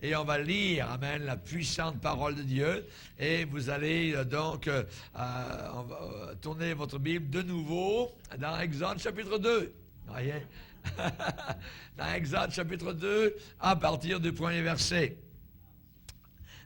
et on va lire, amen, la puissante parole de Dieu. Et vous allez donc on va, tourner votre Bible de nouveau dans Exode chapitre 2. Voyez? Dans Exode chapitre 2, à partir du premier verset.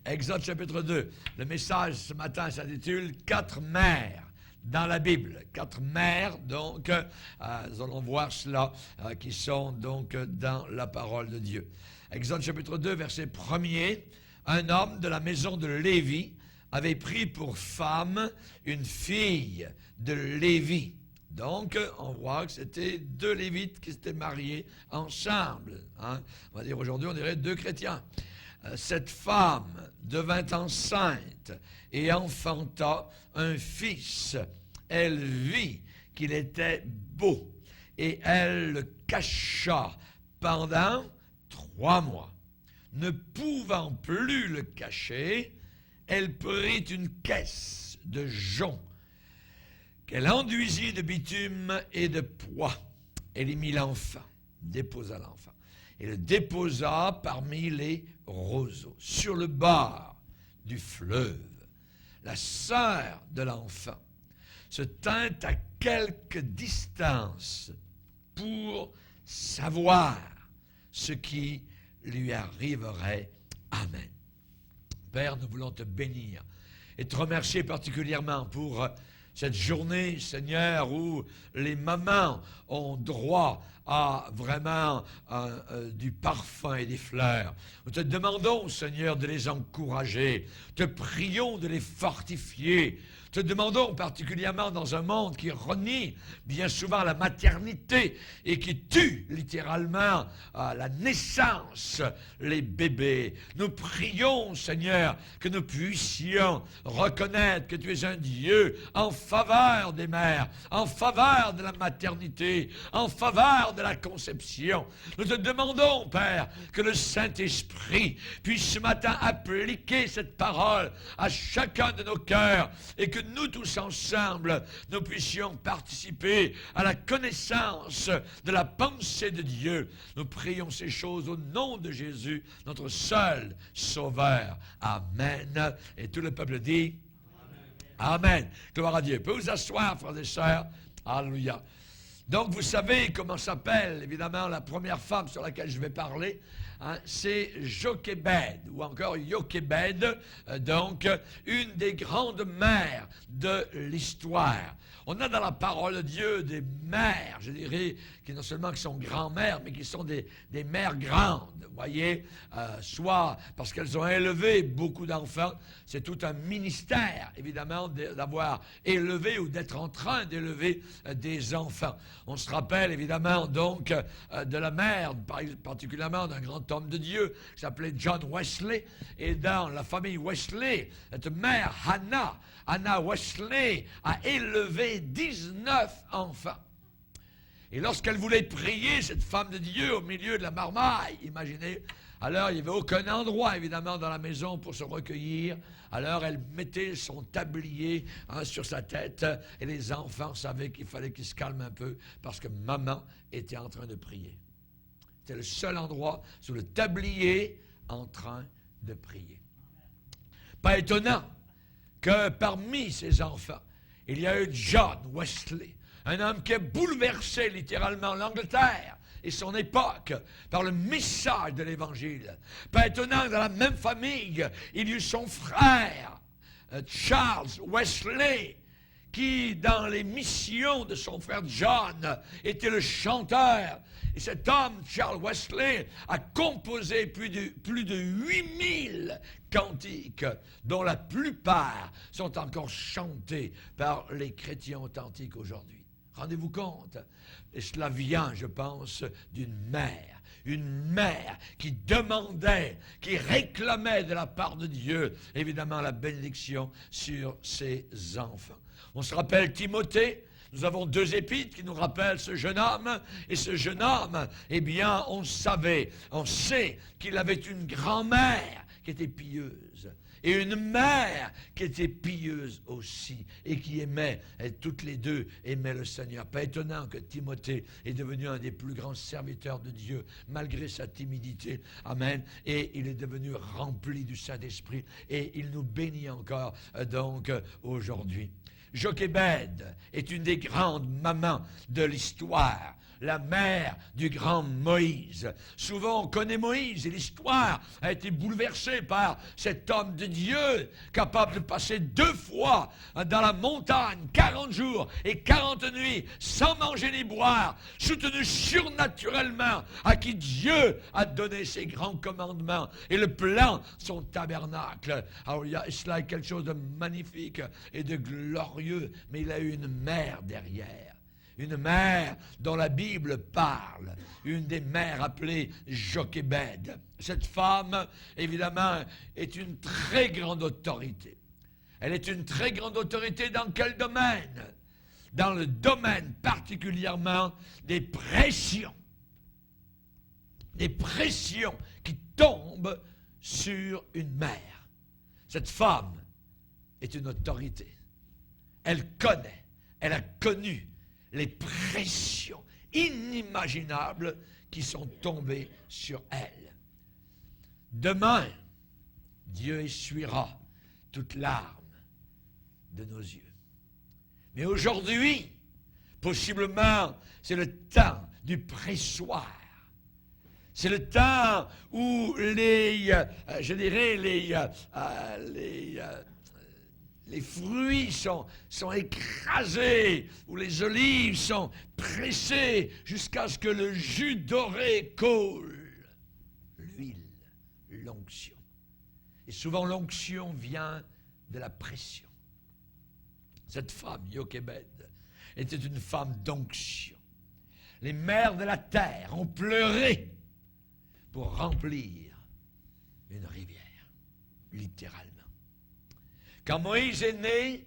Exode chapitre 2. Le message ce matin s'intitule « 4 mers » dans la Bible. 4 mers, donc, nous allons voir cela, qui sont donc dans la parole de Dieu. Exode chapitre 2, verset 1er. Un homme de la maison de Lévi avait pris pour femme une fille de Lévi. Donc, on voit que c'était 2 Lévites qui s'étaient mariés ensemble. Hein? On va dire aujourd'hui, on dirait 2 chrétiens. Cette femme devint enceinte et enfanta un fils. Elle vit qu'il était beau et elle le cacha pendant 3 mois. Ne pouvant plus le cacher, elle prit une caisse de jonc qu'elle enduisit de bitume et de poix. Elle y mit l'enfant, déposa l'enfant, et le déposa parmi les roseaux, sur le bord du fleuve. La sœur de l'enfant se tint à quelque distance pour savoir ce qui lui arriverait. Amen. Père, nous voulons te bénir et te remercier particulièrement pour cette journée, Seigneur, où les mamans ont droit à vraiment du parfum et des fleurs. Nous te demandons, Seigneur, de les encourager. Te prions de les fortifier. Te demandons particulièrement dans un monde qui renie bien souvent la maternité et qui tue littéralement à la naissance les bébés. Nous prions, Seigneur, que nous puissions reconnaître que tu es un Dieu en faveur des mères, en faveur de la maternité, en faveur de la conception. Nous te demandons, Père, que le Saint-Esprit puisse ce matin appliquer cette parole à chacun de nos cœurs et que nous tous ensemble, nous puissions participer à la connaissance de la pensée de Dieu. Nous prions ces choses au nom de Jésus, notre seul Sauveur. Amen. Et tout le peuple dit Amen. Amen. Gloire à Dieu. Vous pouvez vous asseoir, frères et sœurs. Alléluia. Donc, vous savez comment s'appelle, évidemment, la première femme sur laquelle je vais parler. Hein, c'est Jochébed, ou encore Jochébed, donc une des grandes mères de l'histoire. On a dans la parole de Dieu des mères, je dirais, qui non seulement qui sont grand-mères, mais qui sont des mères grandes, vous voyez, soit parce qu'elles ont élevé beaucoup d'enfants, c'est tout un ministère, évidemment, d'avoir élevé ou d'être en train d'élever des enfants. On se rappelle, évidemment, donc, de la mère, particulièrement d'un grand homme de Dieu, qui s'appelait John Wesley, et dans la famille Wesley, cette mère, Hannah Wesley, a élevé 19 enfants. Et lorsqu'elle voulait prier, cette femme de Dieu, au milieu de la marmaille, imaginez, alors il n'y avait aucun endroit, évidemment, dans la maison pour se recueillir. Alors elle mettait son tablier sur sa tête et les enfants savaient qu'il fallait qu'ils se calment un peu parce que maman était en train de prier. C'était le seul endroit sous le tablier en train de prier. Pas étonnant que parmi ces enfants, il y a eu John Wesley, un homme qui a bouleversé littéralement l'Angleterre et son époque par le message de l'Évangile. Pas étonnant que dans la même famille, il y eut son frère, Charles Wesley, qui, dans les missions de son frère John, était le chanteur. Et cet homme, Charles Wesley, a composé plus de 8000 cantiques, dont la plupart sont encore chantés par les chrétiens authentiques aujourd'hui. Rendez-vous compte? Et cela vient, je pense, d'une mère. Une mère qui demandait, qui réclamait de la part de Dieu, évidemment, la bénédiction sur ses enfants. On se rappelle Timothée. Nous avons 2 épîtres qui nous rappellent ce jeune homme. Et ce jeune homme, eh bien, on sait qu'il avait une grand-mère qui était pieuse. Et une mère qui était pieuse aussi et qui aimait, et toutes les deux aimaient le Seigneur. Pas étonnant que Timothée est devenu un des plus grands serviteurs de Dieu, malgré sa timidité. Amen. Et il est devenu rempli du Saint-Esprit et il nous bénit encore aujourd'hui. Jochébed est une des grandes mamans de l'histoire, la mère du grand Moïse. Souvent on connaît Moïse et l'histoire a été bouleversée par cet homme de Dieu capable de passer 2 fois dans la montagne 40 jours et 40 nuits sans manger ni boire, soutenu surnaturellement, à qui Dieu a donné ses grands commandements et le plan, son tabernacle. Alors cela est quelque chose de magnifique et de glorieux, mais il a eu une mère derrière. Une mère dont la Bible parle, une des mères appelée Jochébed. Cette femme, évidemment, est une très grande autorité. Elle est une très grande autorité dans quel domaine? Dans le domaine particulièrement des pressions. Des pressions qui tombent sur une mère. Cette femme est une autorité. Elle connaît, elle a connu les pressions inimaginables qui sont tombées sur elle. Demain, Dieu essuiera toute larme de nos yeux. Mais aujourd'hui, possiblement, c'est le temps du pressoir. C'est le temps où les fruits sont écrasés, où les olives sont pressées jusqu'à ce que le jus doré coule. L'huile, l'onction. Et souvent l'onction vient de la pression. Cette femme, Jochébed, était une femme d'onction. Les mères de la terre ont pleuré pour remplir une rivière, littéralement. Quand Moïse est né,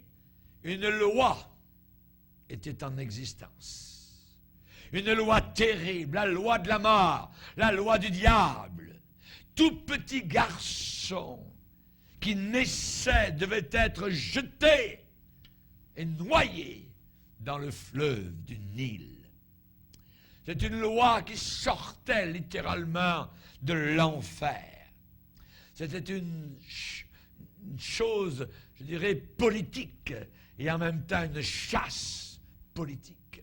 une loi était en existence. Une loi terrible, la loi de la mort, la loi du diable. Tout petit garçon qui naissait devait être jeté et noyé dans le fleuve du Nil. C'est une loi qui sortait littéralement de l'enfer. C'était une chose, je dirais, politique et en même temps une chasse politique.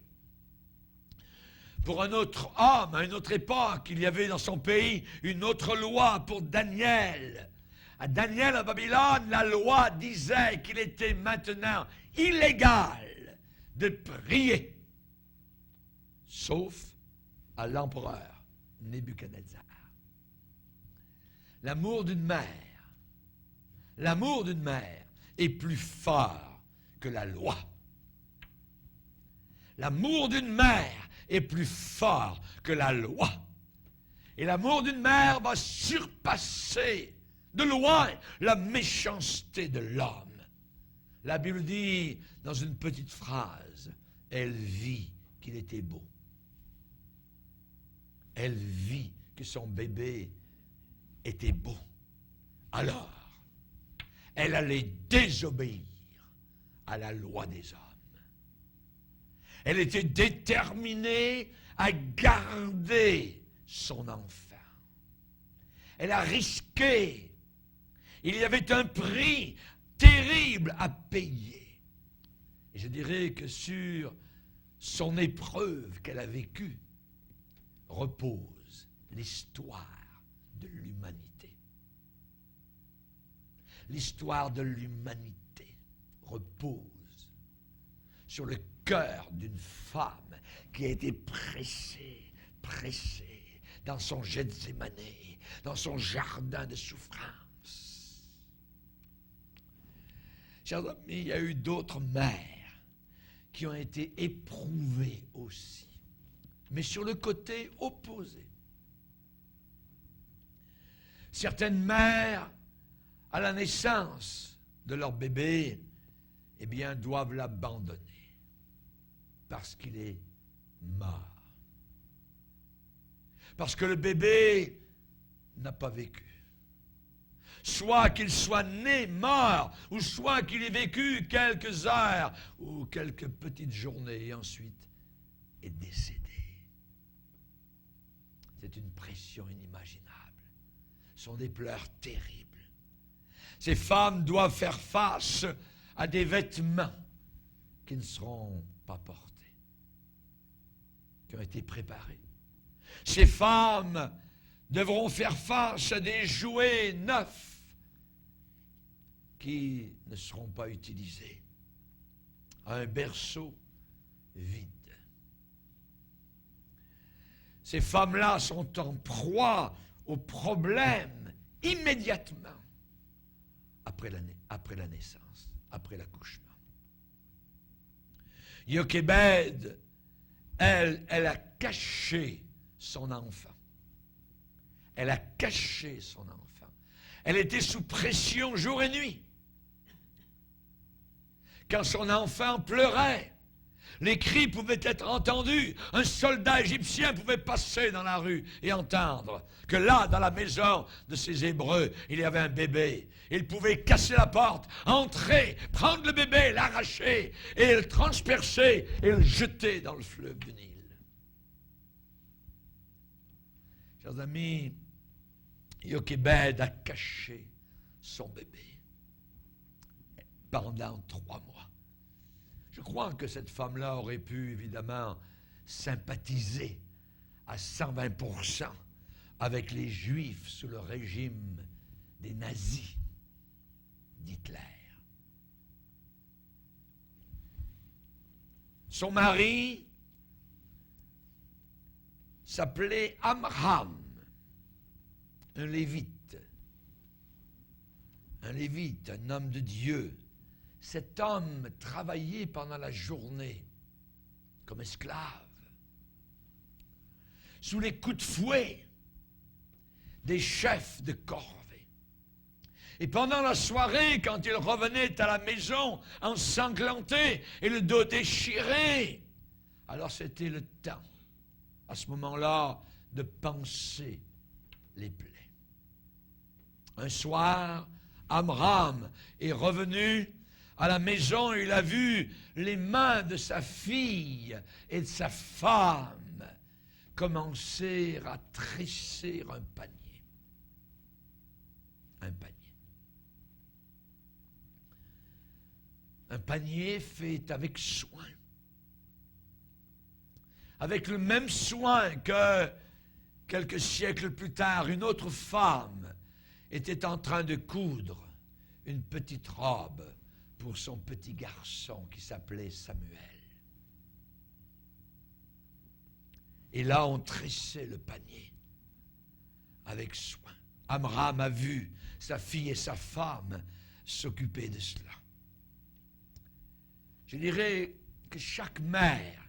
Pour un autre homme, à une autre époque, il y avait dans son pays une autre loi pour Daniel. À Daniel, à Babylone, la loi disait qu'il était maintenant illégal de prier, sauf à l'empereur Nebuchadnezzar. L'amour d'une mère est plus fort que la loi. L'amour d'une mère est plus fort que la loi. Et l'amour d'une mère va surpasser de loin la méchanceté de l'homme. La Bible dit dans une petite phrase, elle vit qu'il était beau. Elle vit que son bébé était beau. Alors, elle allait désobéir à la loi des hommes. Elle était déterminée à garder son enfant. Elle a risqué. Il y avait un prix terrible à payer. Et je dirais que sur son épreuve qu'elle a vécue repose l'histoire de l'humanité. L'histoire de l'humanité repose sur le cœur d'une femme qui a été pressée dans son Gethsémane, dans son jardin de souffrance. Chers amis, il y a eu d'autres mères qui ont été éprouvées aussi, mais sur le côté opposé. Certaines mères, à la naissance de leur bébé, eh bien, doivent l'abandonner parce qu'il est mort. Parce que le bébé n'a pas vécu. soit qu'il soit né, mort, ou soit qu'il ait vécu quelques heures ou quelques petites journées et ensuite est décédé. C'est une pression inimaginable. Ce sont des pleurs terribles. Ces femmes doivent faire face à des vêtements qui ne seront pas portés, qui ont été préparés. Ces femmes devront faire face à des jouets neufs qui ne seront pas utilisés, à un berceau vide. Ces femmes-là sont en proie aux problèmes immédiatement après la naissance, après l'accouchement. Jochébed, elle a caché son enfant. Elle a caché son enfant. Elle était sous pression jour et nuit. Quand son enfant pleurait, les cris pouvaient être entendus. Un soldat égyptien pouvait passer dans la rue et entendre que là, dans la maison de ces Hébreux, il y avait un bébé. Il pouvait casser la porte, entrer, prendre le bébé, l'arracher, et le transpercer et le jeter dans le fleuve du Nil. Chers amis, Jochébed a caché son bébé pendant 3 mois. Je crois que cette femme-là aurait pu, évidemment, sympathiser à 120% avec les Juifs sous le régime des nazis d'Hitler. Son mari s'appelait Amram, un lévite, un homme de Dieu. Cet homme travaillait pendant la journée comme esclave, sous les coups de fouet des chefs de corvée. Et pendant la soirée, quand il revenait à la maison ensanglanté et le dos déchiré, alors c'était le temps, à ce moment-là, de panser les plaies. Un soir, Amram est revenu à la maison, il a vu les mains de sa fille et de sa femme commencer à tresser un panier. Un panier. Un panier fait avec soin. Avec le même soin que quelques siècles plus tard, une autre femme était en train de coudre une petite robe pour son petit garçon qui s'appelait Samuel. Et là, on tressait le panier avec soin. Amram a vu sa fille et sa femme s'occuper de cela. Je dirais que chaque mère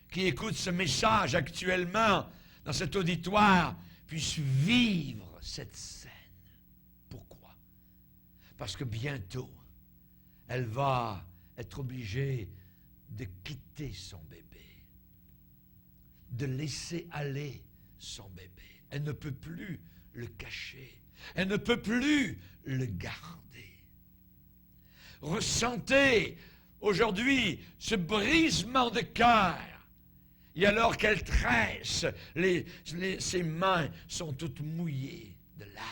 qui écoute ce message actuellement dans cet auditoire puisse vivre cette scène. Pourquoi? Parce que bientôt, elle va être obligée de quitter son bébé, de laisser aller son bébé. Elle ne peut plus le cacher. Elle ne peut plus le garder. Ressentez aujourd'hui ce brisement de cœur. Et alors qu'elle tresse, ses mains sont toutes mouillées de larmes.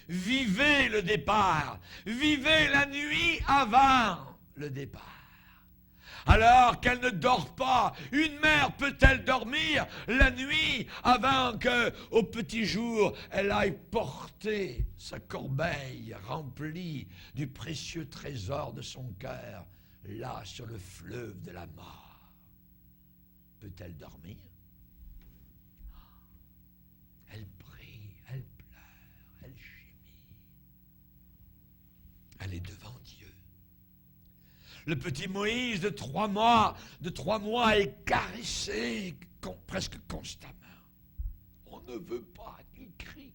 Vivez le départ. Vivez la nuit avant le départ. Alors qu'elle ne dort pas, une mère peut-elle dormir la nuit avant qu'au petit jour, elle aille porter sa corbeille remplie du précieux trésor de son cœur, là sur le fleuve de la mort? Peut-elle dormir? Elle prie, elle pleure, elle gémit. Elle est devant Dieu. Le petit Moïse de 3 mois est caressé presque constamment. On ne veut pas, il crie.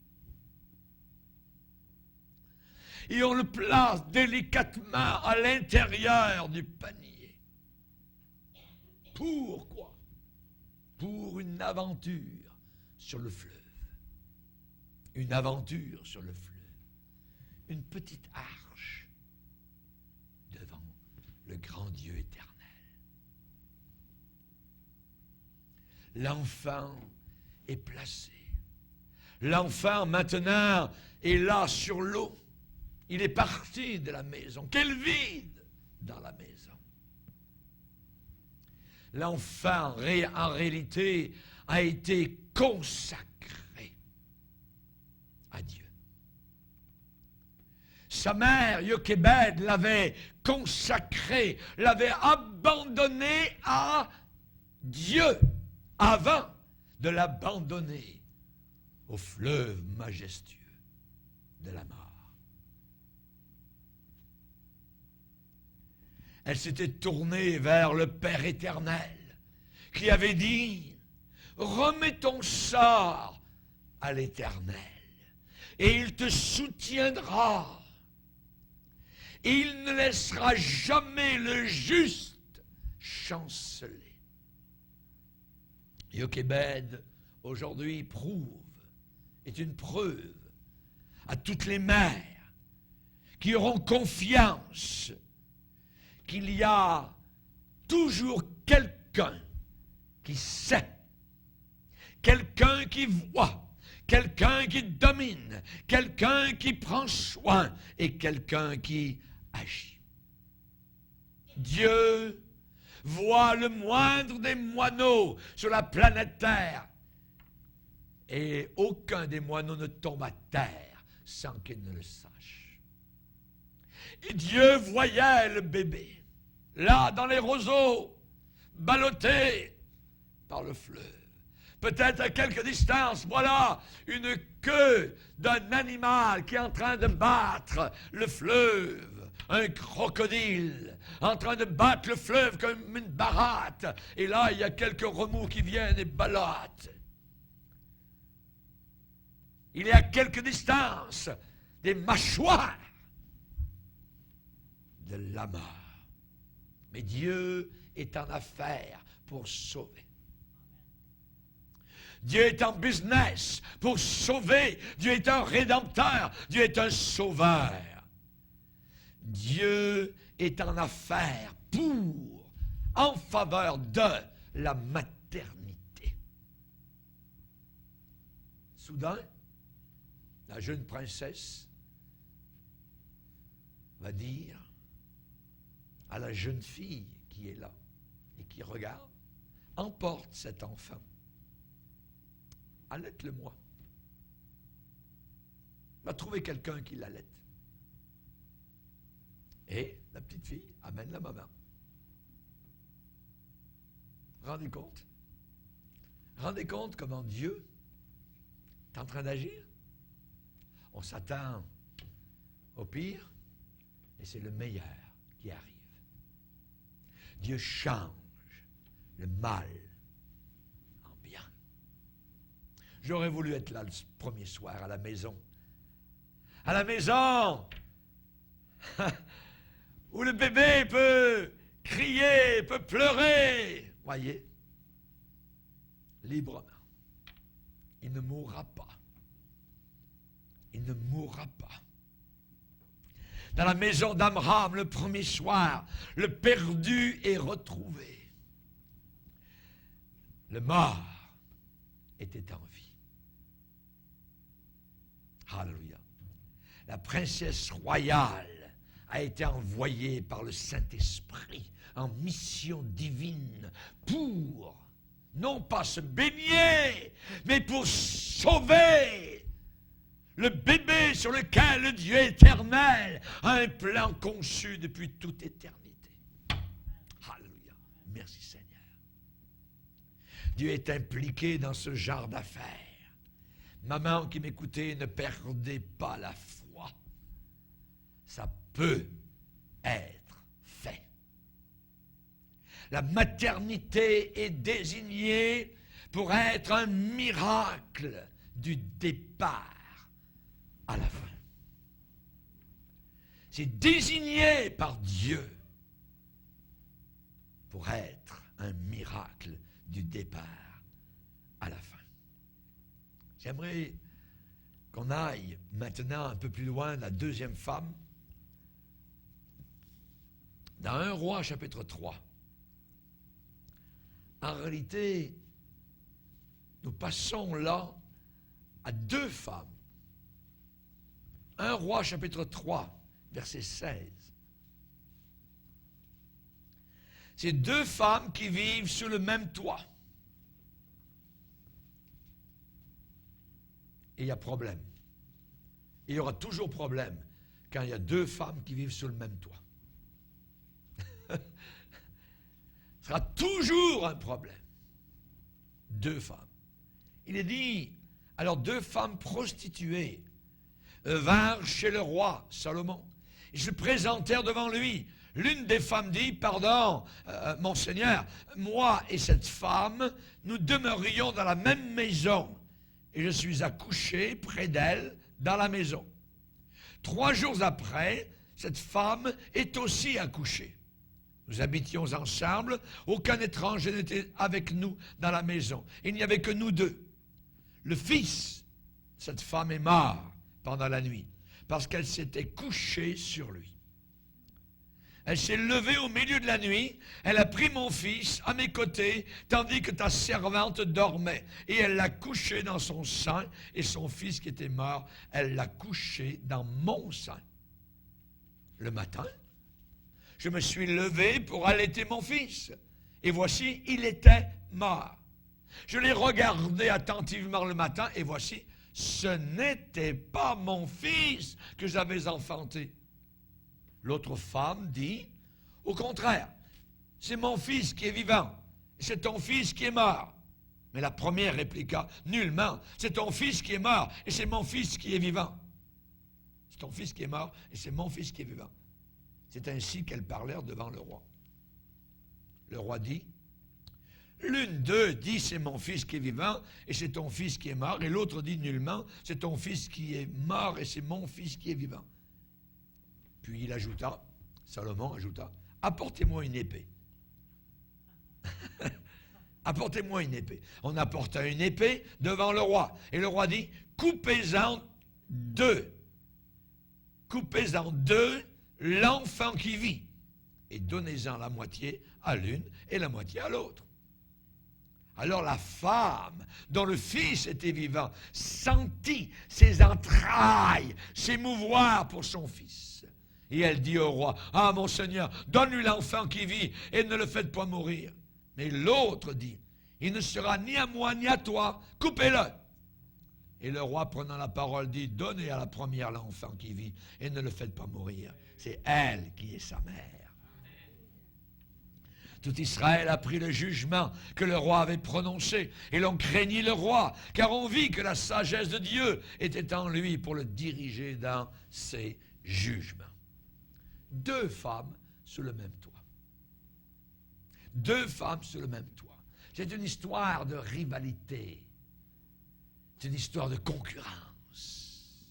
Et on le place délicatement à l'intérieur du panier. Pourquoi? Pour une aventure sur le fleuve. une aventure sur le fleuve, une petite arche devant le grand Dieu éternel. L'enfant est placé. L'enfant maintenant est là sur l'eau. Il est parti de la maison. Quel vide dans la maison. L'enfant, en réalité, a été consacré à Dieu. Sa mère, Jochébed, l'avait consacré, l'avait abandonné à Dieu avant de l'abandonner au fleuve majestueux de la mort. Elle s'était tournée vers le Père éternel, qui avait dit, remets ton sort à l'Éternel, et il te soutiendra. Il ne laissera jamais le juste chanceler. Jochébed, aujourd'hui, est une preuve à toutes les mères qui auront confiance qu'il y a toujours quelqu'un qui sait, quelqu'un qui voit, quelqu'un qui domine, quelqu'un qui prend soin et quelqu'un qui agit. Dieu voit le moindre des moineaux sur la planète Terre et aucun des moineaux ne tombe à terre sans qu'il ne le sache. Et Dieu voyait le bébé là, dans les roseaux, ballotté par le fleuve. Peut-être à quelque distance, voilà une queue d'un animal qui est en train de battre le fleuve. Un crocodile en train de battre le fleuve comme une baratte. Et là, il y a quelques remous qui viennent et ballottent. Il y a quelque distance des mâchoires de la mort. Mais Dieu est en affaire pour sauver. Dieu est en business pour sauver. Dieu est un rédempteur. Dieu est un sauveur. Dieu est en affaire en faveur de la maternité. Soudain, la jeune princesse va dire à la jeune fille qui est là et qui regarde, emporte cet enfant, allaite-le-moi. Va trouver quelqu'un qui l'allaite. Et la petite fille amène la maman. Rendez compte? Rendez compte comment Dieu est en train d'agir? On s'attend au pire et c'est le meilleur qui arrive. Dieu change le mal en bien. J'aurais voulu être là le premier soir à la maison. À la maison où le bébé peut crier, peut pleurer. Voyez, librement. Il ne mourra pas. Il ne mourra pas. Dans la maison d'Amram, le premier soir, le perdu est retrouvé. Le mort était en vie. Alléluia. La princesse royale a été envoyée par le Saint-Esprit en mission divine pour, non pas se baigner, mais pour sauver le bébé sur lequel le Dieu éternel a un plan conçu depuis toute éternité. Alléluia. Merci Seigneur. Dieu est impliqué dans ce genre d'affaires. Maman qui m'écoutait, ne perdez pas la foi. Ça peut être fait. La maternité est désignée pour être un miracle du départ à la fin. C'est désigné par Dieu pour être un miracle du départ à la fin. J'aimerais qu'on aille maintenant un peu plus loin, la deuxième femme. Dans 1 Roi, chapitre 3. En réalité, nous passons là à 2 femmes. 1 Roi, chapitre 3, verset 16. C'est 2 femmes qui vivent sous le même toit. Et il y a problème. Il y aura toujours problème quand il y a 2 femmes qui vivent sous le même toit. Ce sera toujours un problème. 2 femmes. Il est dit, alors 2 femmes prostituées vinrent chez le roi Salomon. Ils se présentèrent devant lui. L'une des femmes dit, pardon, mon Seigneur, moi et cette femme, nous demeurions dans la même maison. Et je suis accouché près d'elle dans la maison. 3 jours après, cette femme est aussi accouchée. Nous habitions ensemble, aucun étranger n'était avec nous dans la maison. Il n'y avait que nous 2. Le fils, cette femme est mort pendant la nuit, parce qu'elle s'était couchée sur lui. Elle s'est levée au milieu de la nuit, elle a pris mon fils à mes côtés, tandis que ta servante dormait, et elle l'a couché dans son sein, et son fils qui était mort, elle l'a couché dans mon sein. Le matin, je me suis levé pour allaiter mon fils, et voici, il était mort. Je l'ai regardé attentivement le matin, et voici, ce n'était pas mon fils que j'avais enfanté. L'autre femme dit, au contraire, c'est mon fils qui est vivant, c'est ton fils qui est mort. Mais la première répliqua, nullement, c'est ton fils qui est mort, et c'est mon fils qui est vivant. C'est ton fils qui est mort, et c'est mon fils qui est vivant. C'est ainsi qu'elles parlèrent devant le roi. Le roi dit, l'une d'eux dit, c'est mon fils qui est vivant, et c'est ton fils qui est mort, et l'autre dit nullement, c'est ton fils qui est mort, et c'est mon fils qui est vivant. Puis il ajouta, Salomon ajouta, apportez-moi une épée. Apportez-moi une épée. On apporta une épée devant le roi. Et le roi dit, coupez-en 2. Coupez-en 2 l'enfant qui vit. Et donnez-en la moitié à l'une et la moitié à l'autre. Alors la femme, dont le fils était vivant, sentit ses entrailles s'émouvoir pour son fils. Et elle dit au roi, « Ah, mon Seigneur, donne-lui l'enfant qui vit et ne le faites pas mourir. » Mais l'autre dit, « Il ne sera ni à moi ni à toi, coupez-le. » Et le roi, prenant la parole, dit, « Donnez à la première l'enfant qui vit et ne le faites pas mourir. C'est elle qui est sa mère. » Tout Israël a pris le jugement que le roi avait prononcé, et l'on craignit le roi, car on vit que la sagesse de Dieu était en lui pour le diriger dans ses jugements. 2 femmes sous le même toit. 2 femmes sous le même toit. C'est une histoire de rivalité. C'est une histoire de concurrence.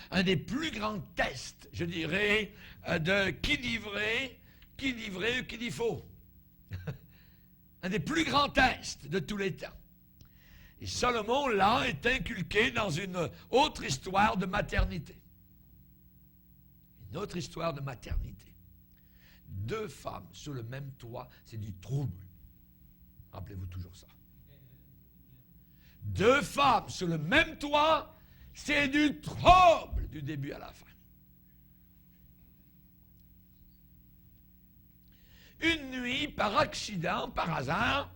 Un des plus grands tests, je dirais, de qui dit vrai, qui dit faux. Un des plus grands tests de tous les temps. Et Salomon, là, est inculqué dans une autre histoire de maternité. Une autre histoire de maternité. 2 femmes sous le même toit, c'est du trouble. Rappelez-vous toujours ça. 2 femmes sous le même toit, c'est du trouble du début à la fin. Une nuit, par accident, par hasard,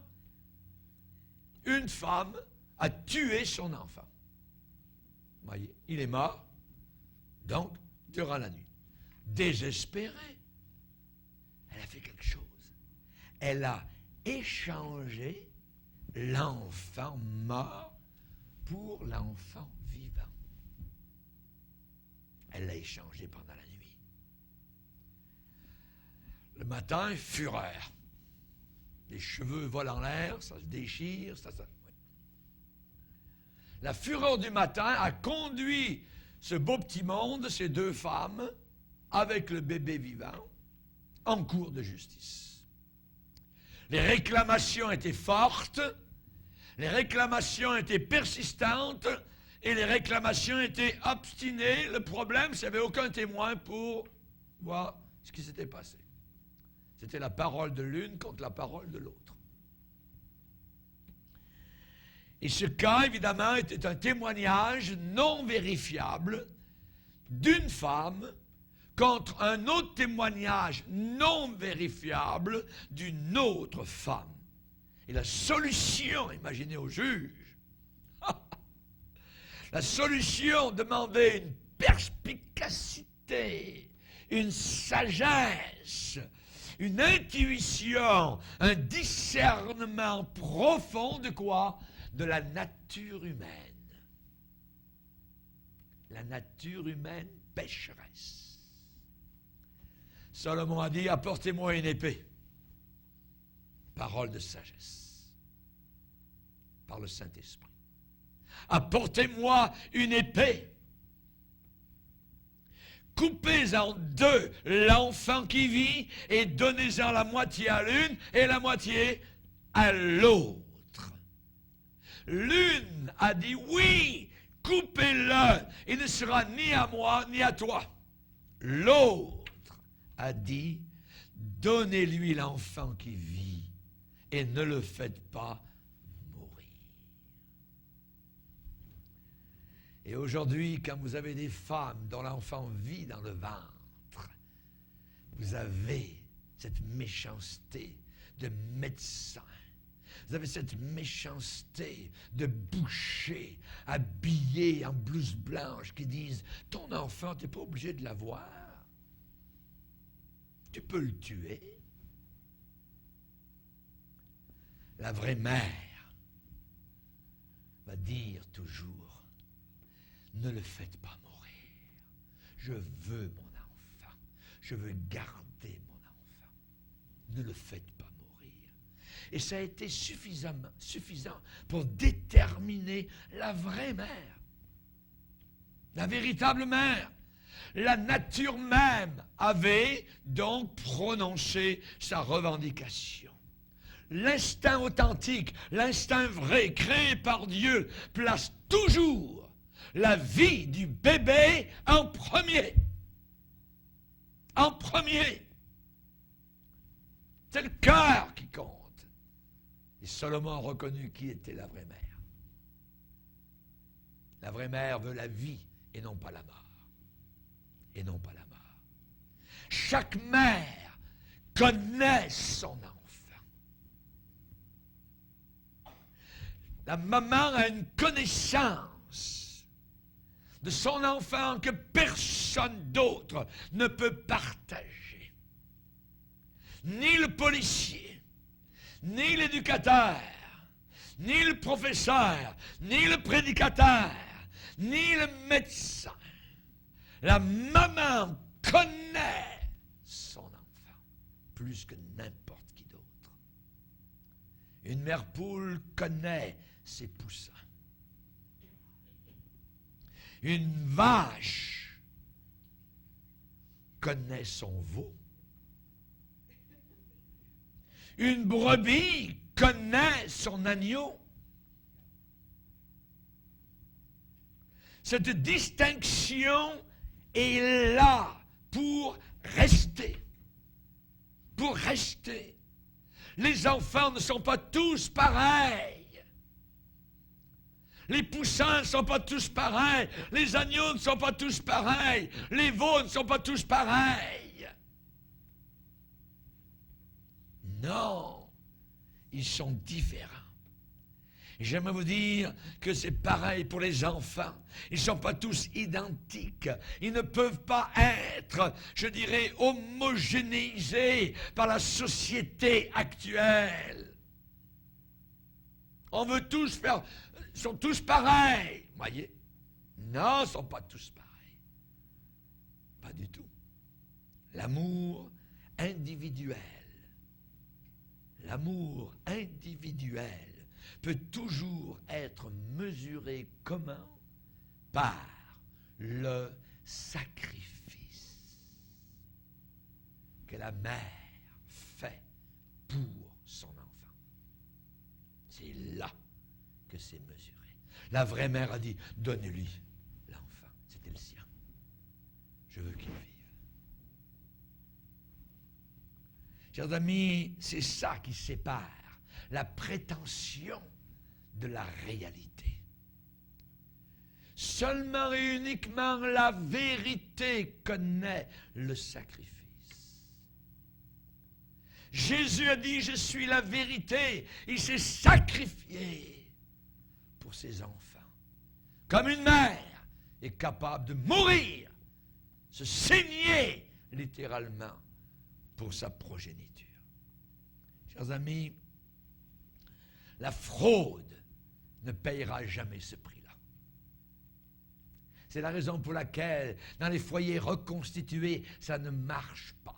une femme a tué son enfant. Vous voyez, il est mort, donc, durant la nuit. Désespérée, elle a fait quelque chose. Elle a échangé l'enfant mort pour l'enfant vivant. Elle l'a échangé pendant la nuit. Le matin, fureur. Les cheveux volent en l'air, ça se déchire, ça. Oui. La fureur du matin a conduit ce beau petit monde, ces 2 femmes, avec le bébé vivant, en cour de justice. Les réclamations étaient fortes, les réclamations étaient persistantes, et les réclamations étaient obstinées. Le problème, c'est qu'il n'y avait aucun témoin pour voir ce qui s'était passé. C'était la parole de l'une contre la parole de l'autre. Et ce cas, évidemment, était un témoignage non vérifiable d'une femme contre un autre témoignage non vérifiable d'une autre femme. Et la solution, imaginez au juge, la solution demandait une perspicacité, une sagesse, une intuition, un discernement profond de quoi? De la nature humaine. La nature humaine pécheresse. Salomon a dit, apportez-moi une épée. Parole de sagesse. Par le Saint-Esprit. Apportez-moi une épée. Coupez en deux l'enfant qui vit et donnez-en la moitié à l'une et la moitié à l'autre. L'une a dit oui, coupez-le, il ne sera ni à moi ni à toi. L'autre a dit, donnez-lui l'enfant qui vit et ne le faites pas mourir. Et aujourd'hui, quand vous avez des femmes dont l'enfant vit dans le ventre, vous avez cette méchanceté de médecin. Vous avez cette méchanceté de bouchers habillés en blouse blanche qui disent « Ton enfant, tu n'es pas obligé de l'avoir. Tu peux le tuer. » La vraie mère va dire toujours « Ne le faites pas mourir. Je veux mon enfant. Je veux garder mon enfant. Ne le faites pas mourir. » Et ça a été suffisant pour déterminer la vraie mère, la véritable mère. La nature même avait donc prononcé sa revendication. L'instinct authentique, l'instinct vrai, créé par Dieu, place toujours la vie du bébé en premier. En premier. C'est le cœur qui compte. Et Salomon a reconnu qui était la vraie mère. La vraie mère veut la vie et non pas la mort. Et non pas la mort. Chaque mère connaît son enfant. La maman a une connaissance de son enfant que personne d'autre ne peut partager. Ni le policier, ni l'éducateur, ni le professeur, ni le prédicateur, ni le médecin. La maman connaît son enfant plus que n'importe qui d'autre. Une mère poule connaît ses poussins. Une vache connaît son veau. Une brebis connaît son agneau. Cette distinction est là pour rester. Pour rester. Les enfants ne sont pas tous pareils. Les poussins ne sont pas tous pareils. Les agneaux ne sont pas tous pareils. Les veaux ne sont pas tous pareils. Non, ils sont différents. J'aimerais vous dire que c'est pareil pour les enfants. Ils ne sont pas tous identiques. Ils ne peuvent pas être, je dirais, homogénéisés par la société actuelle. On veut tous faire... Ils sont tous pareils. Voyez? Non, ils ne sont pas tous pareils. Pas du tout. L'amour individuel. L'amour individuel peut toujours être mesuré comment? Par le sacrifice que la mère fait pour son enfant. C'est là que c'est mesuré. La vraie mère a dit, donne-lui l'enfant. C'était le sien. Je veux qu'il vive. Chers amis, c'est ça qui sépare la prétention de la réalité. Seulement et uniquement la vérité connaît le sacrifice. Jésus a dit, je suis la vérité. Il s'est sacrifié pour ses enfants. Comme une mère est capable de mourir, se saigner littéralement pour sa progéniture. Chers amis, la fraude ne payera jamais ce prix-là. C'est la raison pour laquelle, dans les foyers reconstitués, ça ne marche pas.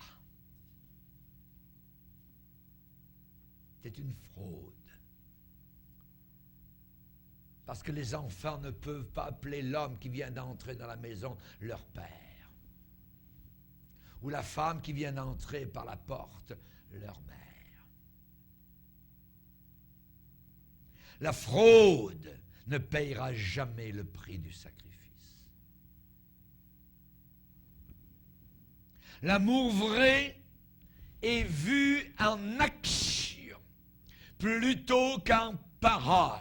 C'est une fraude. Parce que les enfants ne peuvent pas appeler l'homme qui vient d'entrer dans la maison leur père. Ou la femme qui vient d'entrer par la porte leur mère. La fraude ne payera jamais le prix du sacrifice. L'amour vrai est vu en action plutôt qu'en parole.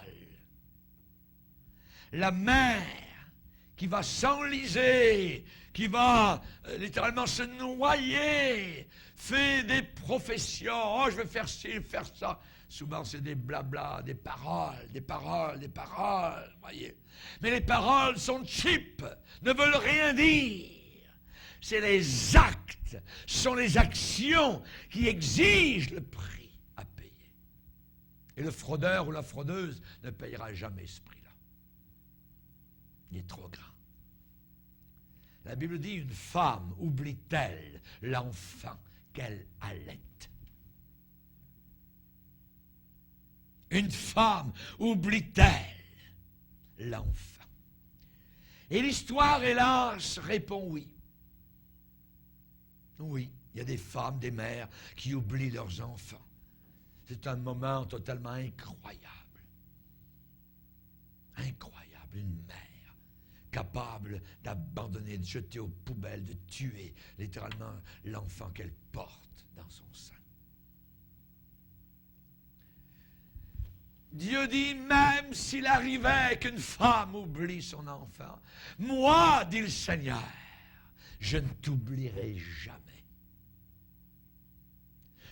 La mère qui va s'enliser, qui va littéralement se noyer, fait des professions. Oh, je vais faire ci, faire ça. Souvent, c'est des blabla, des paroles, voyez. Mais les paroles sont cheap, ne veulent rien dire. C'est les actes, ce sont les actions qui exigent le prix à payer. Et le fraudeur ou la fraudeuse ne payera jamais ce prix-là. Il est trop grand. La Bible dit, une femme oublie-t-elle l'enfant qu'elle allait? Une femme oublie-t-elle l'enfant? Et l'histoire, hélas, répond oui. Oui, il y a des femmes, des mères qui oublient leurs enfants. C'est un moment totalement incroyable. Incroyable, une mère capable d'abandonner, de jeter aux poubelles, de tuer littéralement l'enfant qu'elle porte dans son sein. Dieu dit, même s'il arrivait qu'une femme oublie son enfant, moi, dit le Seigneur, je ne t'oublierai jamais.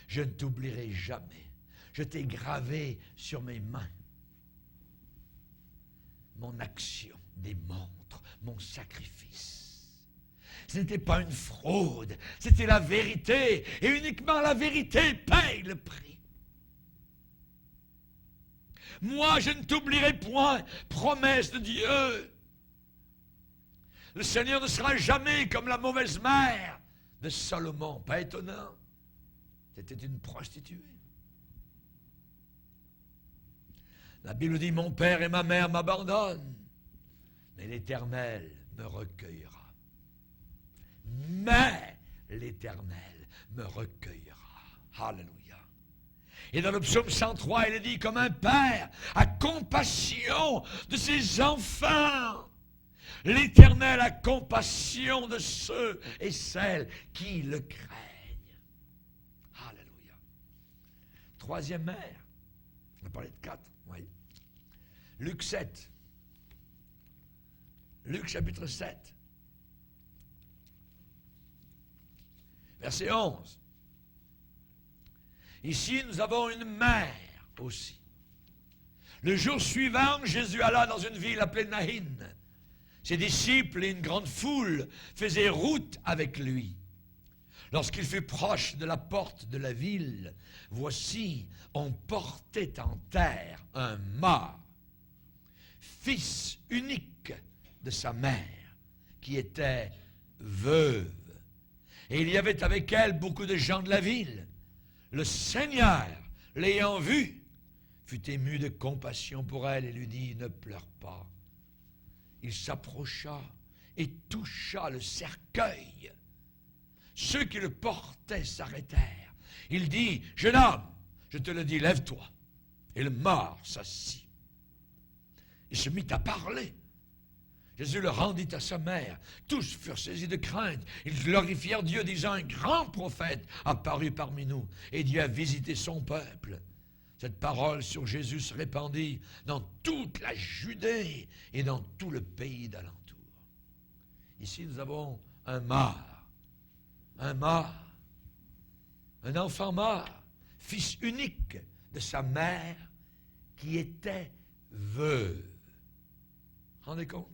Je ne t'oublierai jamais. Je t'ai gravé sur mes mains mon action démontre mon sacrifice. Ce n'était pas une fraude, c'était la vérité, et uniquement la vérité paye le prix. Moi, je ne t'oublierai point, promesse de Dieu. Le Seigneur ne sera jamais comme la mauvaise mère de Salomon. Pas étonnant. C'était une prostituée. La Bible dit, mon père et ma mère m'abandonnent, mais l'Éternel me recueillera. Mais l'Éternel me recueillera. Alléluia. Et dans le psaume 103, il est dit, comme un père a compassion de ses enfants, l'Éternel a compassion de ceux et celles qui le craignent. Alléluia. Troisième mère. On a parlé de 4. Oui. Luc 7. Luc chapitre 7. Verset 11. Ici, nous avons une mère aussi. Le jour suivant, Jésus alla dans une ville appelée Naïn. Ses disciples et une grande foule faisaient route avec lui. Lorsqu'il fut proche de la porte de la ville, voici, on portait en terre un mort, fils unique de sa mère, qui était veuve. Et il y avait avec elle beaucoup de gens de la ville. Le Seigneur, l'ayant vue, fut ému de compassion pour elle et lui dit, ne pleure pas. Il s'approcha et toucha le cercueil. Ceux qui le portaient s'arrêtèrent. Il dit, jeune homme, je te le dis, lève-toi. Et le mort s'assit. Il se mit à parler. Jésus le rendit à sa mère. Tous furent saisis de crainte. Ils glorifièrent Dieu, disant, un grand prophète apparut parmi nous, et Dieu a visité son peuple. Cette parole sur Jésus se répandit dans toute la Judée et dans tout le pays d'alentour. Ici, nous avons un mort, un enfant mort, fils unique de sa mère qui était veuve. Rendez compte?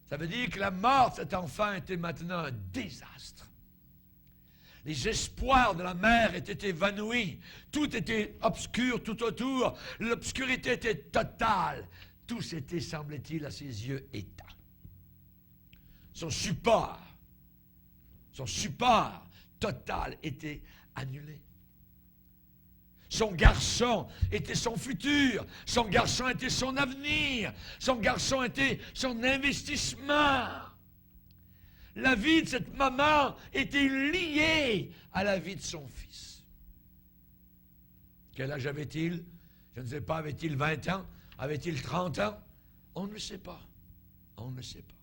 Ça veut dire que la mort de cet enfant était maintenant un désastre. Les espoirs de la mère étaient évanouis. Tout était obscur tout autour. L'obscurité était totale. Tout s'était, semble-t-il, à ses yeux éteint. Son support total était annulé. Son garçon était son futur. Son garçon était son avenir. Son garçon était son investissement. La vie de cette maman était liée à la vie de son fils. Quel âge avait-il? Je ne sais pas, avait-il 20 ans? Avait-il 30 ans? On ne le sait pas. On ne le sait pas.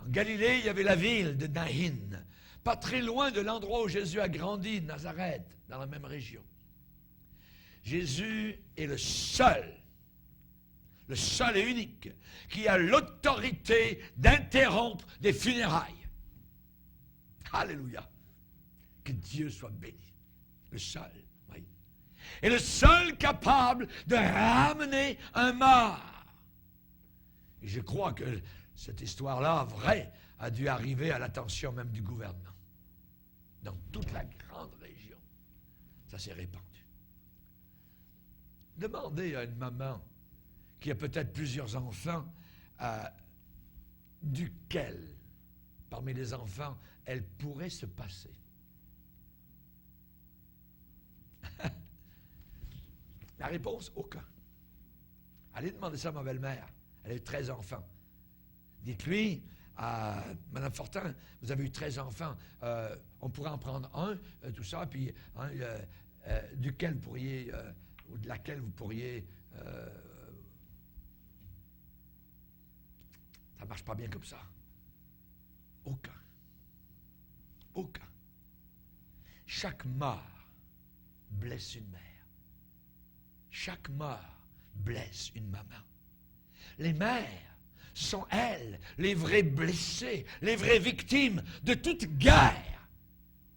En Galilée, il y avait la ville de Naïn, pas très loin de l'endroit où Jésus a grandi, Nazareth, dans la même région. Jésus est le seul et unique, qui a l'autorité d'interrompre des funérailles. Alléluia. Que Dieu soit béni. Le seul, oui. Et le seul capable de ramener un mort. Et je crois que cette histoire-là, vraie, a dû arriver à l'attention même du gouvernement. Dans toute la grande région, ça s'est répandu. Demandez à une maman qui a peut-être plusieurs enfants, duquel, parmi les enfants, elle pourrait se passer. La réponse, aucun. Allez demander ça à ma belle-mère. Elle a eu 13 enfants. Dites-lui, Madame Fortin, vous avez eu 13 enfants, on pourrait en prendre un, tout ça, puis duquel vous pourriez, ou de laquelle vous pourriez... ça ne marche pas bien comme ça. Aucun. Aucun. Chaque mort blesse une mère. Chaque mort blesse une maman. Les mères sont, elles, les vrais blessés, les vraies victimes de toute guerre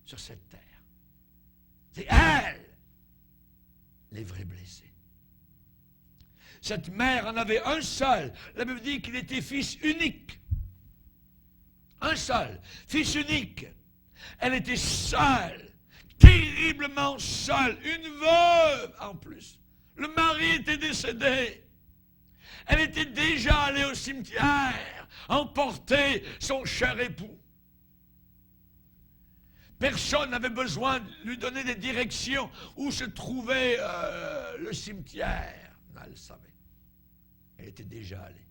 sur cette terre. C'est elles, les vrais blessés. Cette mère en avait un seul. La Bible dit qu'il était fils unique. Un seul, fils unique. Elle était seule, terriblement seule, une veuve en plus. Le mari était décédé. Elle était déjà allée au cimetière, emporter son cher époux. Personne n'avait besoin de lui donner des directions où se trouvait le cimetière. Elle le savait. Elle était déjà allée.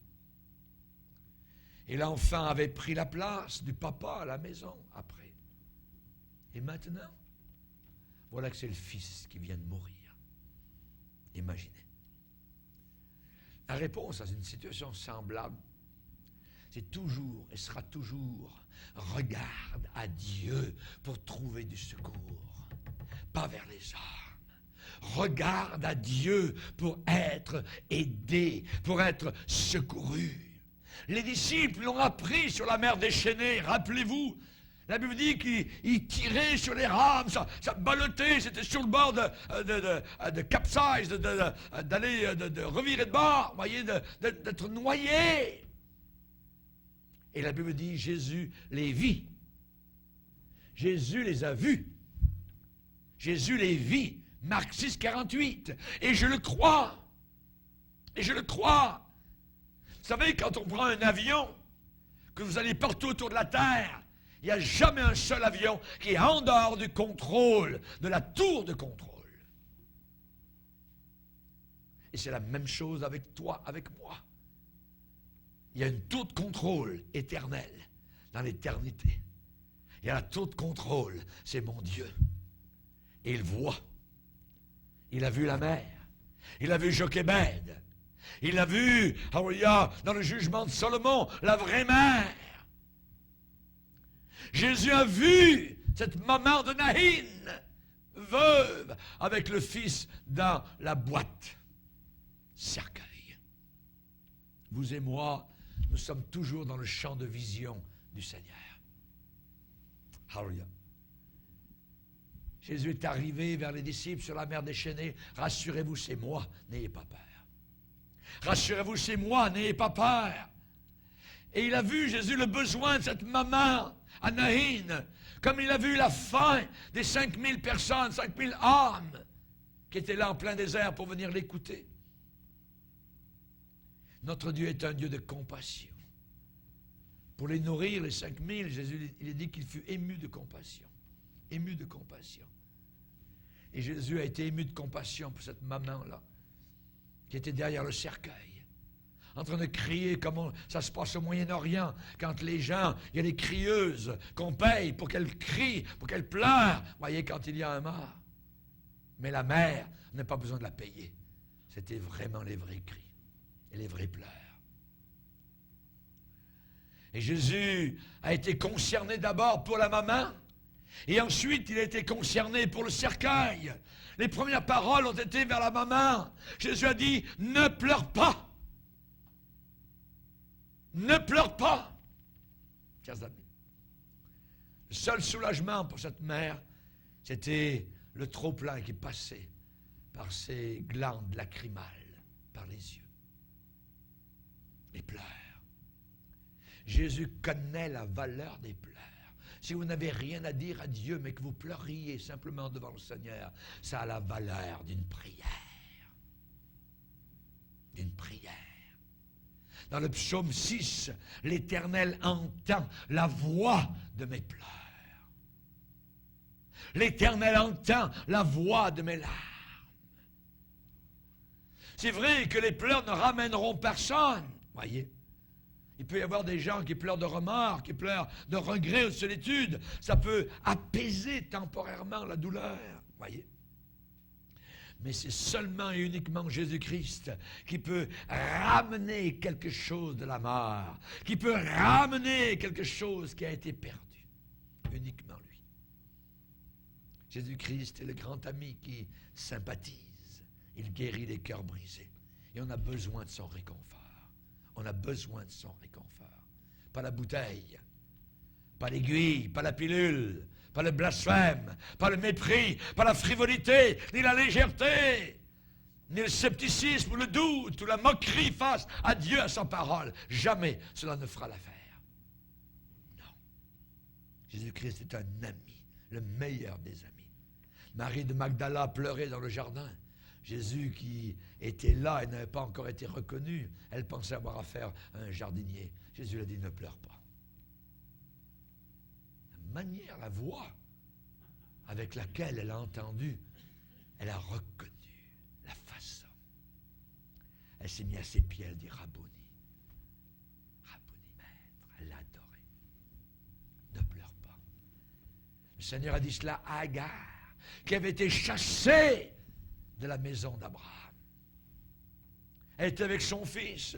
Et l'enfant avait pris la place du papa à la maison après. Et maintenant, voilà que c'est le fils qui vient de mourir. Imaginez. La réponse à une situation semblable, c'est toujours et sera toujours regarde à Dieu pour trouver du secours, pas vers les hommes. Regarde à Dieu pour être aidé, pour être secouru. Les disciples l'ont appris sur la mer déchaînée, rappelez-vous. La Bible dit qu'ils tiraient sur les rames, ça ballottait, c'était sur le bord de capsize, d'aller, de revirer de bord, voyez, d'être noyé. Et la Bible dit, Jésus les vit. Jésus les a vus. Jésus les vit. Marc 6, 48. Et je le crois. Et je le crois. Vous savez, quand on prend un avion, que vous allez partout autour de la terre, il n'y a jamais un seul avion qui est en dehors du contrôle, de la tour de contrôle. Et c'est la même chose avec toi, avec moi. Il y a une tour de contrôle éternelle dans l'éternité. Il y a la tour de contrôle, c'est mon Dieu. Et il voit. Il a vu la mer. Il a vu Jochébed. Il a vu, alléluia, dans le jugement de Salomon, la vraie mère. Jésus a vu cette maman de Naïn, veuve, avec le fils dans la boîte. Cercueil. Vous et moi, nous sommes toujours dans le champ de vision du Seigneur. Alléluia. Jésus est arrivé vers les disciples sur la mer déchaînée. Rassurez-vous, c'est moi, n'ayez pas peur. Rassurez-vous, c'est moi, n'ayez pas peur. Et il a vu, Jésus, le besoin de cette maman, à Naïn, comme il a vu la faim des 5000 personnes, 5000 âmes, qui étaient là en plein désert pour venir l'écouter. Notre Dieu est un Dieu de compassion. Pour les nourrir, les 5000, Jésus, il a dit qu'il fut ému de compassion. Ému de compassion. Et Jésus a été ému de compassion pour cette maman-là, qui était derrière le cercueil, en train de crier comme ça se passe au Moyen-Orient, quand les gens, il y a des crieuses qu'on paye pour qu'elles crient, pour qu'elles pleurent, voyez, quand il y a un mort. Mais la mère, on n'a pas besoin de la payer. C'était vraiment les vrais cris et les vrais pleurs. Et Jésus a été concerné d'abord pour la maman, et ensuite il a été concerné pour le cercueil. Les premières paroles ont été vers la maman. Jésus a dit, ne pleure pas. Ne pleure pas. Chers amis, le seul soulagement pour cette mère, c'était le trop-plein qui passait par ses glandes lacrymales, par les yeux. Les pleurs. Jésus connaît la valeur des pleurs. Si vous n'avez rien à dire à Dieu, mais que vous pleuriez simplement devant le Seigneur, ça a la valeur d'une prière. D'une prière. Dans le psaume 6, l'Éternel entend la voix de mes pleurs. L'Éternel entend la voix de mes larmes. C'est vrai que les pleurs ne ramèneront personne, voyez. Il peut y avoir des gens qui pleurent de remords, qui pleurent de regrets ou de solitude. Ça peut apaiser temporairement la douleur, voyez. Mais c'est seulement et uniquement Jésus-Christ qui peut ramener quelque chose de la mort, qui peut ramener quelque chose qui a été perdu. Uniquement lui. Jésus-Christ est le grand ami qui sympathise. Il guérit les cœurs brisés. Et on a besoin de son réconfort. On a besoin de son réconfort. Pas la bouteille, pas l'aiguille, pas la pilule, pas le blasphème, pas le mépris, pas la frivolité, ni la légèreté, ni le scepticisme ou le doute ou la moquerie face à Dieu, à sa parole. Jamais cela ne fera l'affaire. Non. Jésus-Christ est un ami, le meilleur des amis. Marie de Magdala pleurait dans le jardin. Jésus qui était là et n'avait pas encore été reconnu, elle pensait avoir affaire à un jardinier. Jésus lui a dit, ne pleure pas. La manière, la voix avec laquelle elle a entendu, elle a reconnu la façon. Elle s'est mise à ses pieds, elle dit, Rabboni. Rabboni, maître. Elle l'a adoré. Ne pleure pas. Le Seigneur a dit cela à Agar, qui avait été chassée de la maison d'Abraham. Elle était avec son fils.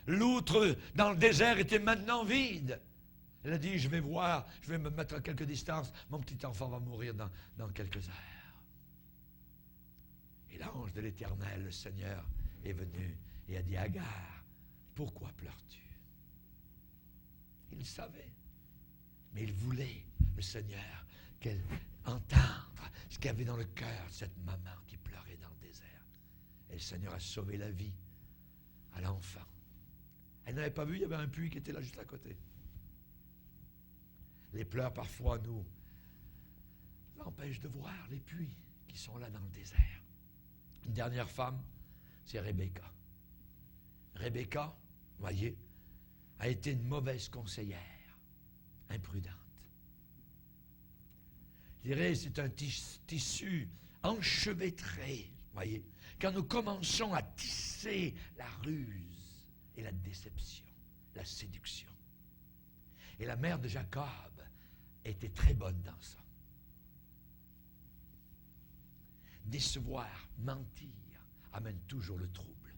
L'outre dans le désert était maintenant vide. Elle a dit, je vais voir, je vais me mettre à quelque distance, mon petit enfant va mourir dans quelques heures. Et l'ange de l'Éternel, le Seigneur, est venu et a dit, Agar, pourquoi pleures-tu? Il savait, mais il voulait, le Seigneur, qu'elle entende ce qu'il y avait dans le cœur de cette maman qui pleurait dans le désert. Et le Seigneur a sauvé la vie à l'enfant. Elle n'avait pas vu, il y avait un puits qui était là juste à côté. Les pleurs parfois nous empêchent de voir les puits qui sont là dans le désert. Une dernière femme, c'est Rebecca. Rebecca, voyez, a été une mauvaise conseillère, imprudente. Je dirais, c'est un tissu enchevêtré, voyez, quand nous commençons à tisser la ruse et la déception, la séduction. Et la mère de Jacob était très bonne dans ça. Décevoir, mentir, amène toujours le trouble.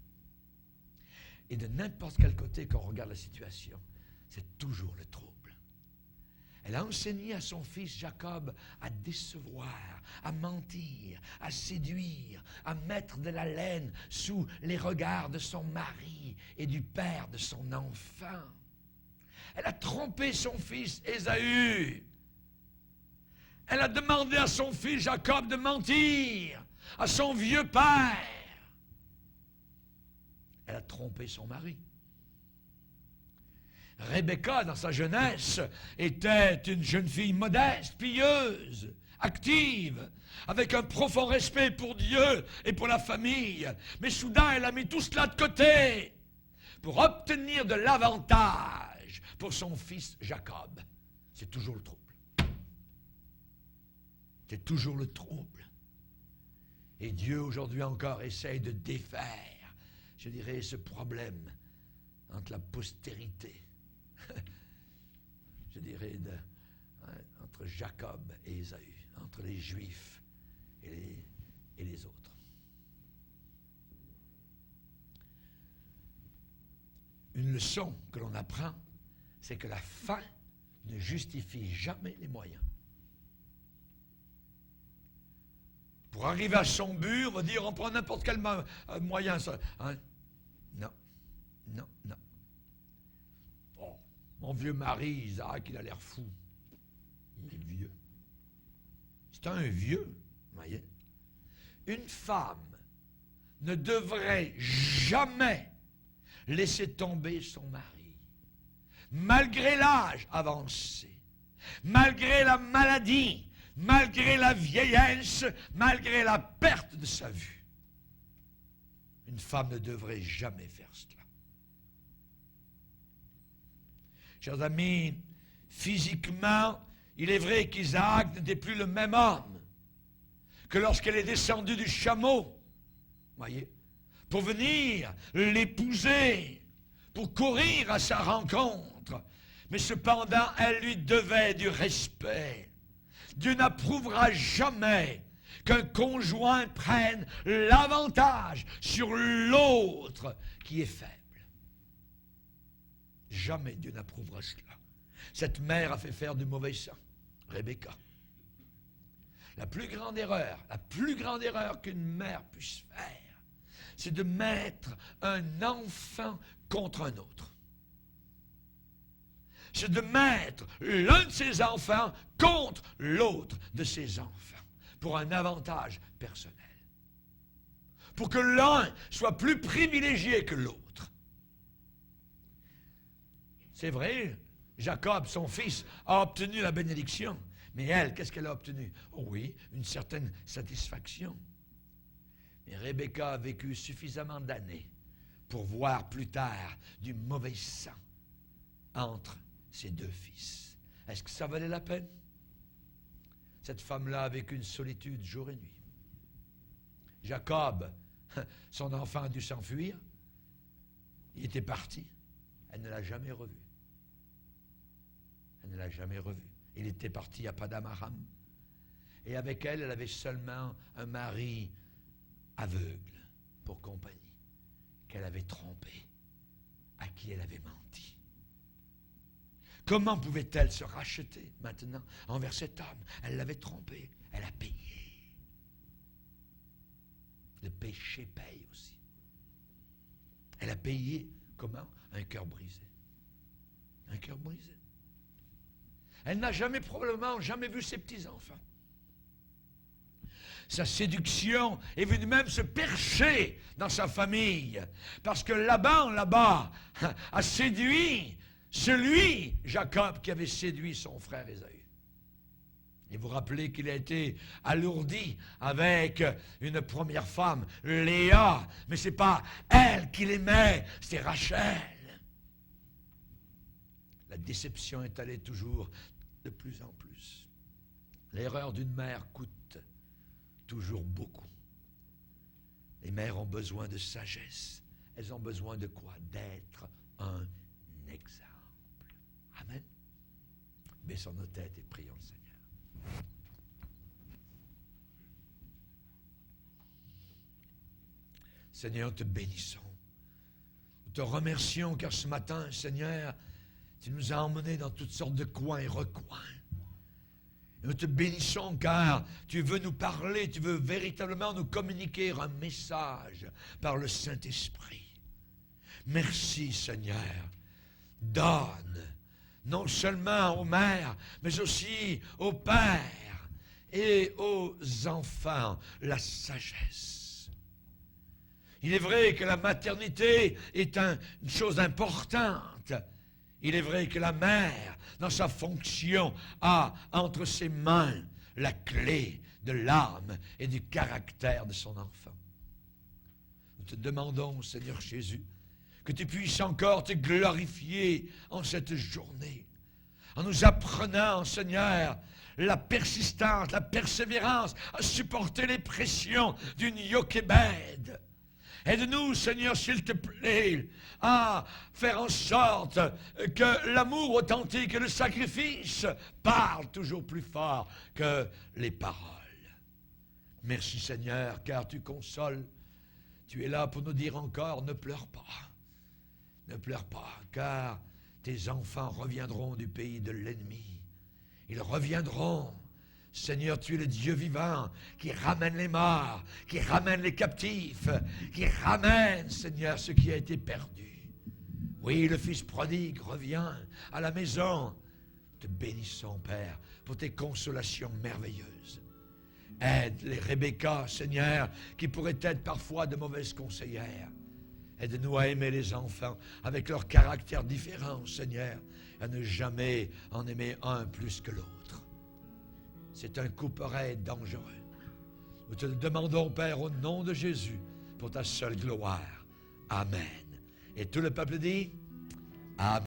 Et de n'importe quel côté qu'on regarde la situation, c'est toujours le trouble. Elle a enseigné à son fils Jacob à décevoir, à mentir, à séduire, à mettre de la laine sous les regards de son mari et du père de son enfant. Elle a trompé son fils Ésaü. Elle a demandé à son fils Jacob de mentir à son vieux père. Elle a trompé son mari. Rebecca, dans sa jeunesse, était une jeune fille modeste, pieuse, active, avec un profond respect pour Dieu et pour la famille. Mais soudain, elle a mis tout cela de côté pour obtenir de l'avantage pour son fils Jacob. C'est toujours le trouble. C'est toujours le trouble. Et Dieu, aujourd'hui encore, essaye de défaire, je dirais, ce problème entre la postérité, je dirais, entre Jacob et Ésaü, entre les Juifs et les autres. Une leçon que l'on apprend, c'est que la fin ne justifie jamais les moyens. Pour arriver à son but, on va dire, on prend n'importe quel moyen. Ça, hein? Non, non, non. Oh, mon vieux mari, Isaac, il a l'air fou. Il est vieux. C'est un vieux, vous voyez. Une femme ne devrait jamais laisser tomber son mari, malgré l'âge avancé, malgré la maladie, malgré la vieillesse, malgré la perte de sa vue. Une femme ne devrait jamais faire cela. Chers amis, physiquement, il est vrai qu'Isaac n'était plus le même homme que lorsqu'elle est descendue du chameau, voyez, pour venir l'épouser, pour courir à sa rencontre. Mais cependant, elle lui devait du respect. Dieu n'approuvera jamais qu'un conjoint prenne l'avantage sur l'autre qui est faible. Jamais Dieu n'approuvera cela. Cette mère a fait faire du mauvais sang, Rebecca. La plus grande erreur qu'une mère puisse faire, c'est de mettre un enfant contre un autre. C'est de mettre l'un de ses enfants contre l'autre de ses enfants pour un avantage personnel. Pour que l'un soit plus privilégié que l'autre. C'est vrai, Jacob, son fils, a obtenu la bénédiction. Mais elle, qu'est-ce qu'elle a obtenu? Oh oui, une certaine satisfaction. Mais Rebecca a vécu suffisamment d'années pour voir plus tard du mauvais sang entre ses deux fils. Est-ce que ça valait la peine? Cette femme-là a vécu une solitude jour et nuit. Jacob, son enfant a dû s'enfuir. Il était parti. Elle ne l'a jamais revu. Elle ne l'a jamais revu. Il était parti à Paddan Aram. Et avec elle, elle avait seulement un mari aveugle pour compagnie, qu'elle avait trompé, à qui elle avait menti. Comment pouvait-elle se racheter maintenant envers cet homme? Elle l'avait trompé, elle a payé. Le péché paye aussi. Elle a payé, comment? Un cœur brisé. Un cœur brisé. Elle n'a probablement jamais vu ses petits-enfants. Sa séduction est venue même se percher dans sa famille. Parce que là-bas, a séduit celui, Jacob, qui avait séduit son frère Ésaü. Et vous rappelez qu'il a été alourdi avec une première femme, Léa. Mais ce n'est pas elle qu'il aimait, c'était Rachel. La déception est allée toujours de plus en plus. L'erreur d'une mère coûte toujours beaucoup. Les mères ont besoin de sagesse. Elles ont besoin de quoi? D'être un exemple. Amen. Baissons nos têtes et prions le Seigneur. Seigneur, nous te bénissons. Nous te remercions car ce matin, Seigneur, tu nous as emmenés dans toutes sortes de coins et recoins. Et nous te bénissons car tu veux nous parler, tu veux véritablement nous communiquer un message par le Saint-Esprit. Merci, Seigneur. Donne, non seulement aux mères, mais aussi aux pères et aux enfants, la sagesse. Il est vrai que la maternité est une chose importante. Il est vrai que la mère, dans sa fonction, a entre ses mains la clé de l'âme et du caractère de son enfant. Nous te demandons, Seigneur Jésus, que tu puisses encore te glorifier en cette journée, en nous apprenant, Seigneur, la persistance, la persévérance à supporter les pressions d'une Jochébed. Aide-nous, Seigneur, s'il te plaît, à faire en sorte que l'amour authentique et le sacrifice parlent toujours plus fort que les paroles. Merci, Seigneur, car tu consoles. Tu es là pour nous dire encore, ne pleure pas. Ne pleure pas, car tes enfants reviendront du pays de l'ennemi. Ils reviendront. Seigneur, tu es le Dieu vivant qui ramène les morts, qui ramène les captifs, qui ramène, Seigneur, ce qui a été perdu. Oui, le Fils prodigue revient à la maison. Te bénissons, Père, pour tes consolations merveilleuses. Aide les Rebecca, Seigneur, qui pourraient être parfois de mauvaises conseillères. Aide-nous à aimer les enfants avec leur caractère différent, Seigneur, à ne jamais en aimer un plus que l'autre. C'est un couperet dangereux. Nous te le demandons, Père, au nom de Jésus, pour ta seule gloire. Amen. Et tout le peuple dit, Amen.